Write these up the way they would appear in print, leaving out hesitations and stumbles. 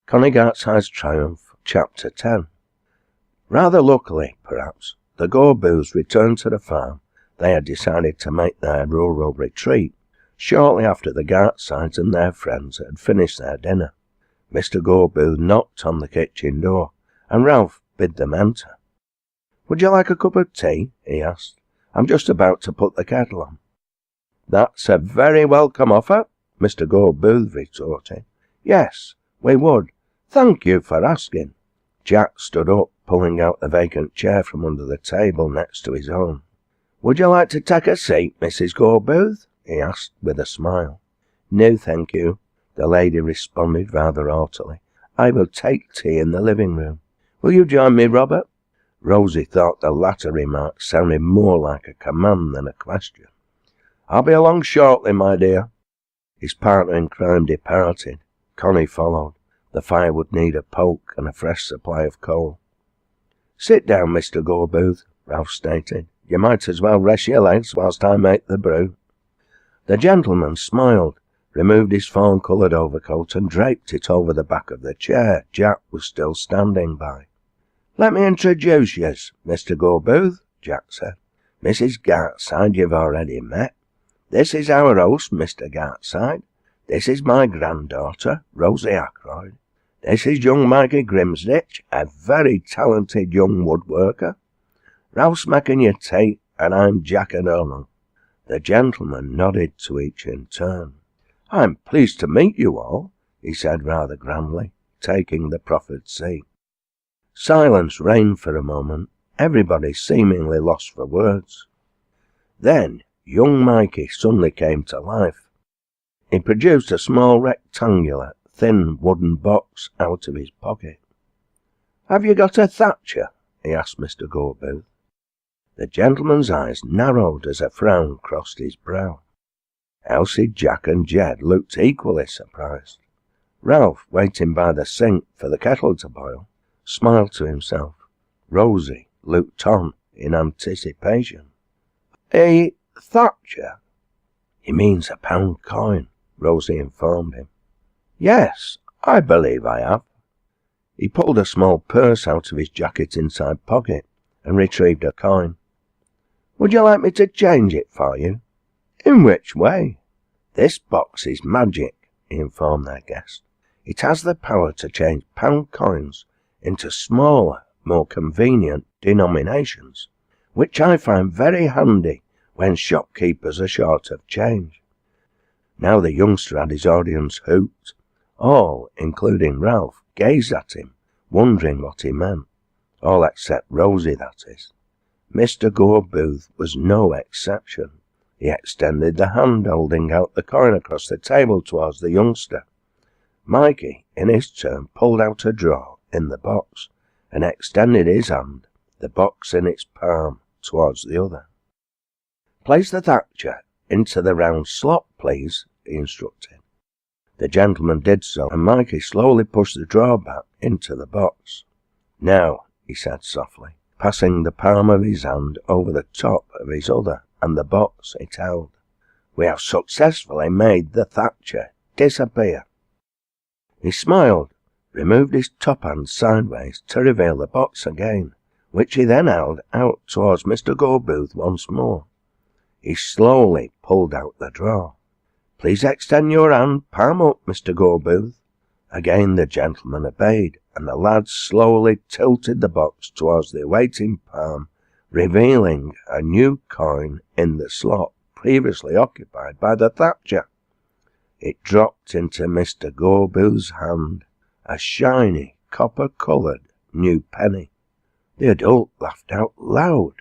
Connie Gartside's Triumph, Chapter 10. Rather luckily, perhaps, the Gorbooths returned to the farm they had decided to make their rural retreat shortly after the Gartsides and their friends had finished their dinner. Mr. Gorbooth knocked on the kitchen door, and Ralph bid them enter. "Would you like a cup of tea?" he asked. "I'm just about to put the kettle on." "That's a very welcome offer," Mr. Gorbooth retorted. "Yes, we would. Thank you for asking." Jack stood up, pulling out the vacant chair from under the table next to his own. "Would you like to take a seat, Mrs. Gorbooth?" he asked with a smile. "No, thank you," the lady responded rather haughtily. "I will take tea in the living room. Will you join me, Robert?" Rosie thought the latter remark sounded more like a command than a question. "I'll be along shortly, my dear." His partner in crime departed. Connie followed. The fire would need a poke and a fresh supply of coal. "Sit down, Mr. Gorbooth," Ralph stated. "You might as well rest your legs whilst I make the brew." The gentleman smiled, removed his fawn-coloured overcoat and draped it over the back of the chair Jack was still standing by. "Let me introduce yez, Mr. Gorbooth," Jack said. "Mrs. Gartside you've already met. This is our host, Mr. Gartside. This is my granddaughter, Rosie Ackroyd. This is young Mikey Grimsditch, a very talented young woodworker. Ralph's making your tea, and I'm Jack O'Donnell." The gentleman nodded to each in turn. "I'm pleased to meet you all," he said rather grandly, taking the proffered seat. Silence reigned for a moment, everybody seemingly lost for words. Then young Mikey suddenly came to life. He produced a small rectangular, thin wooden box out of his pocket. "Have you got a thatcher?" he asked Mr. Gorbooth. The gentleman's eyes narrowed as a frown crossed his brow. Elsie, Jack and Jed looked equally surprised. Ralph, waiting by the sink for the kettle to boil, smiled to himself. Rosie looked on in anticipation. "A thatcher?" "He means a pound coin," Rosie informed him. "Yes, I believe I have." He pulled a small purse out of his jacket inside pocket and retrieved a coin. "Would you like me to change it for you?" "In which way?" "This box is magic," he informed their guest. "It has the power to change pound coins into smaller, more convenient denominations, which I find very handy when shopkeepers are short of change." Now the youngster had his audience hooped. All, including Ralph, gazed at him, wondering what he meant. All except Rosie, that is. Mr. Gorbooth was no exception. He extended the hand holding out the coin across the table towards the youngster. Mikey, in his turn, pulled out a drawer in the box and extended his hand, the box in its palm, towards the other. "Place the thatcher into the round slot, please," he instructed. The gentleman did so, and Mikey slowly pushed the drawer back into the box. "Now," he said softly, passing the palm of his hand over the top of his other and the box it held, "we have successfully made the thatcher disappear." He smiled, removed his top hand sideways to reveal the box again, which he then held out towards Mr. Gorbooth once more. He slowly pulled out the drawer. "Please extend your hand, palm up, Mr. Gorbooth." Again the gentleman obeyed, and the lad slowly tilted the box towards the awaiting palm, revealing a new coin in the slot previously occupied by the thatcher. It dropped into Mr. Gorbooth's hand, a shiny, copper-coloured new penny. The adult laughed out loud.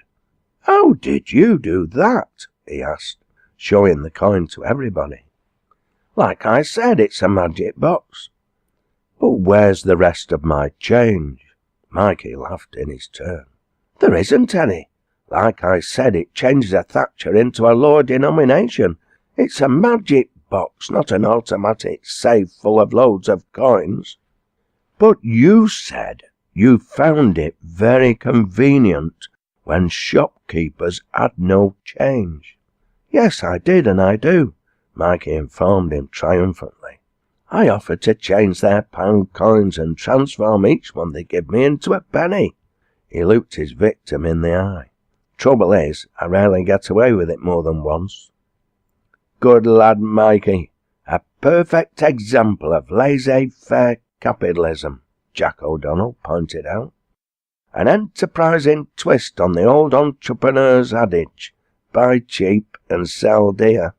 "How did you do that?" he asked, showing the coin to everybody. "Like I said, it's a magic box." "But where's the rest of my change?" Mikey laughed in his turn. "There isn't any. Like I said, it changes a thatcher into a lower denomination. It's a magic box, not an automatic safe full of loads of coins." "But you said you found it very convenient when shopkeepers had no change." "Yes, I did, and I do," Mikey informed him triumphantly. I offered to change their pound coins and transform each one they give me into a penny. He looked his victim in the eye. Trouble is, I rarely get away with it more than once. Good lad, Mikey. A perfect example of laissez-faire capitalism, Jack O'Donnell pointed out. An enterprising twist on the old entrepreneur's adage, buy cheap and sell dear.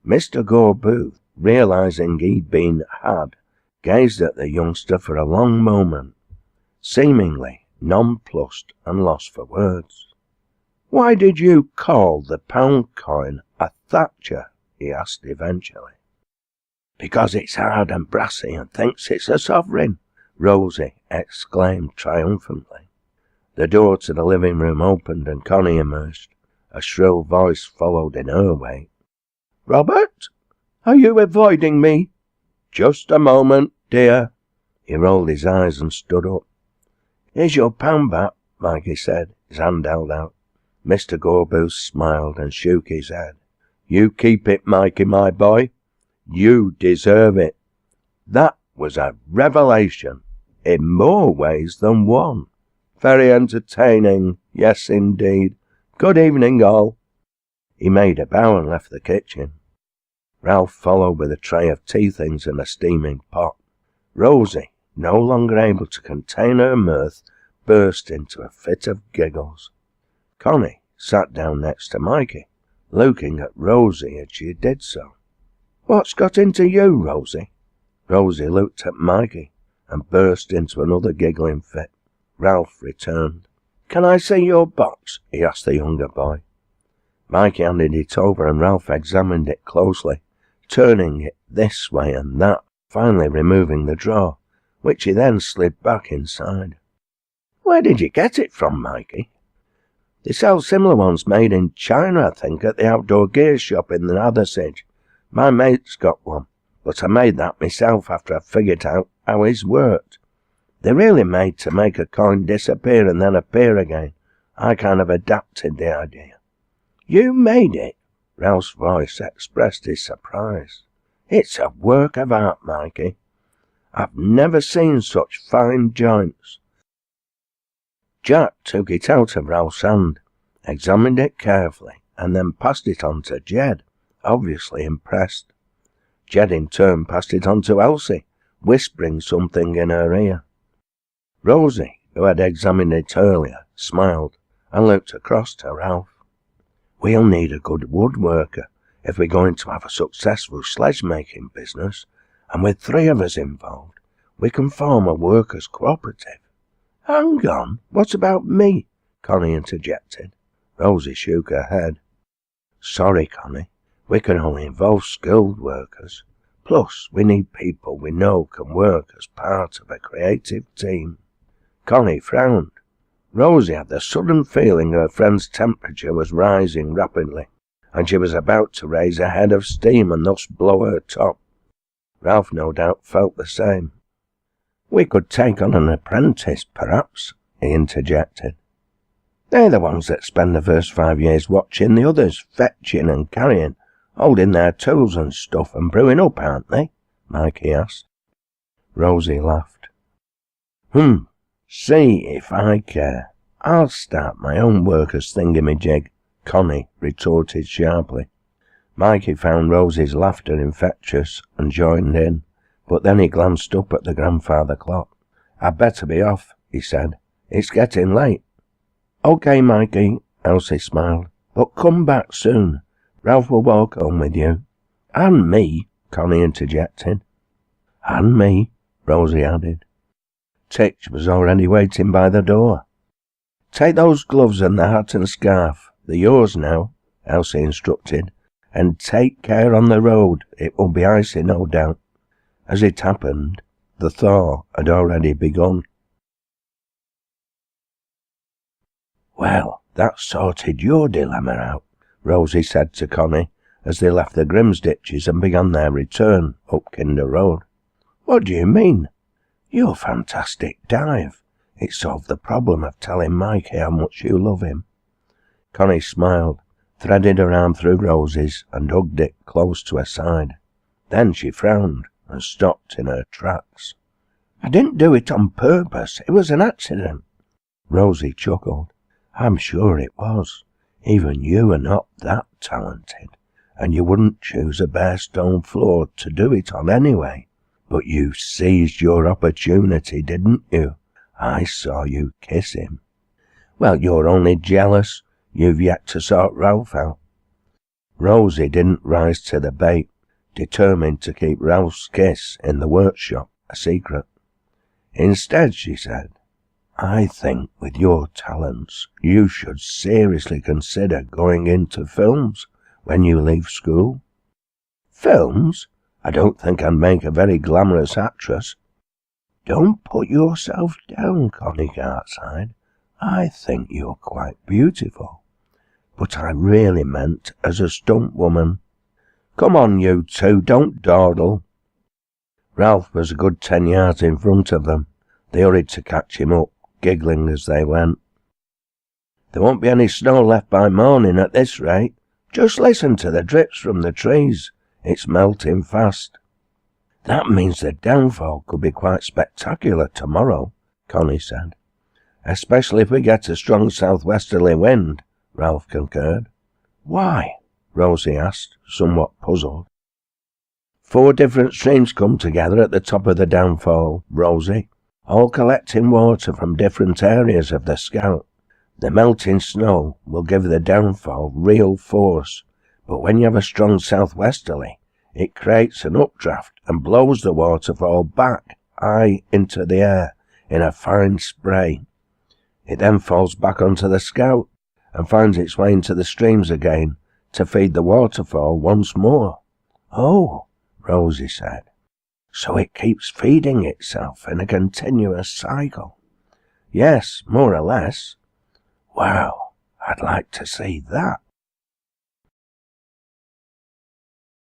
Mr. Gore Booth, realizing he'd been had, gazed at the youngster for a long moment, seemingly nonplussed and lost for words. Why did you call the pound coin a Thatcher? He asked eventually. Because it's hard and brassy and thinks it's a sovereign, Rosie exclaimed triumphantly. The door to the living room opened and Connie emerged. A shrill voice followed in her wake. Robert? Are you avoiding me? Just a moment, dear. He rolled his eyes and stood up. Here's your pound back, Mikey said, his hand held out. Mr. Gorbooth smiled and shook his head. You keep it, Mikey, my boy. You deserve it. That was a revelation, in more ways than one. Very entertaining, yes indeed. Good evening, all. He made a bow and left the kitchen. Ralph followed with a tray of tea things and a steaming pot. Rosie, no longer able to contain her mirth, burst into a fit of giggles. Connie sat down next to Mikey, looking at Rosie as she did so. What's got into you, Rosie? Rosie looked at Mikey and burst into another giggling fit. Ralph returned. Can I see your box? He asked the younger boy. Mikey handed it over and Ralph examined it closely, turning it this way and that, finally removing the drawer, which he then slid back inside. Where did you get it from, Mikey? They sell similar ones made in China, I think, at the outdoor gear shop in the Hathersage. My mate's got one, but I made that myself after I figured out how his worked. They're really made to make a coin disappear and then appear again. I kind of adapted the idea. You made it? Ralph's voice expressed his surprise. It's a work of art, Mikey. I've never seen such fine joints. Jack took it out of Ralph's hand, examined it carefully, and then passed it on to Jed, obviously impressed. Jed in turn passed it on to Elsie, whispering something in her ear. Rosie, who had examined it earlier, smiled and looked across to Ralph. We'll need a good woodworker if we're going to have a successful sledge-making business, and with 3 of us involved, we can form a workers' cooperative. Hang on, what about me? Connie interjected. Rosie shook her head. Sorry, Connie, we can only involve skilled workers. Plus, we need people we know can work as part of a creative team. Connie frowned. Rosie had the sudden feeling her friend's temperature was rising rapidly, and she was about to raise a head of steam and thus blow her top. Ralph no doubt felt the same. We could take on an apprentice, perhaps, he interjected. They're the ones that spend the first 5 years watching the others, fetching and carrying, holding their tools and stuff and brewing up, aren't they? Mikey asked. Rosie laughed. See if I care. I'll start my own workers' thingamajig, Connie retorted sharply. Mikey found Rosie's laughter infectious and joined in, but then he glanced up at the grandfather clock. I'd better be off, he said. It's getting late. Okay, Mikey, Elsie smiled, but come back soon. Ralph will walk home with you. And me, Connie interjected. And me, Rosie added. Titch was already waiting by the door. Take those gloves and the hat and scarf. They're yours now, Elsie instructed. And take care on the road. It will be icy, no doubt. As it happened, the thaw had already begun. Well, that sorted your dilemma out, Rosie said to Connie as they left the Grimsditches and began their return up Kinder Road. What do you mean? Your fantastic dive. It solved the problem of telling Mikey how much you love him. Connie smiled, threaded her arm through Rosie's and hugged it close to her side. Then she frowned and stopped in her tracks. "I didn't do it on purpose. It was an accident." Rosie chuckled. "I'm sure it was. Even you are not that talented, and you wouldn't choose a bare stone floor to do it on anyway. But you seized your opportunity, didn't you? I saw you kiss him." "Well, you're only jealous. You've yet to sort Ralph out." Rosie didn't rise to the bait, determined to keep Ralph's kiss in the workshop a secret. Instead, she said, "I think with your talents you should seriously consider going into films when you leave school." "Films? I don't think I'd make a very glamorous actress." "Don't put yourself down, Connie Gartside. I think you're quite beautiful. But I really meant as a stunt woman." "Come on, you two, don't dawdle." Ralph was a good 10 yards in front of them. They hurried to catch him up, giggling as they went. "There won't be any snow left by morning at this rate. Just listen to the drips from the trees. It's melting fast." "That means the downfall could be quite spectacular tomorrow," Connie said. "Especially if we get a strong southwesterly wind," Ralph concurred. "Why?" Rosie asked, somewhat puzzled. 4 different streams come together at the top of the downfall, Rosie, all collecting water from different areas of the Scout. The melting snow will give the downfall real force, but when you have a strong southwesterly, it creates an updraft and blows the waterfall back high into the air in a fine spray. It then falls back onto the Scout and finds its way into the streams again to feed the waterfall once more." "Oh," Rosie said, "so it keeps feeding itself in a continuous cycle?" "Yes, more or less." "Wow, I'd like to see that."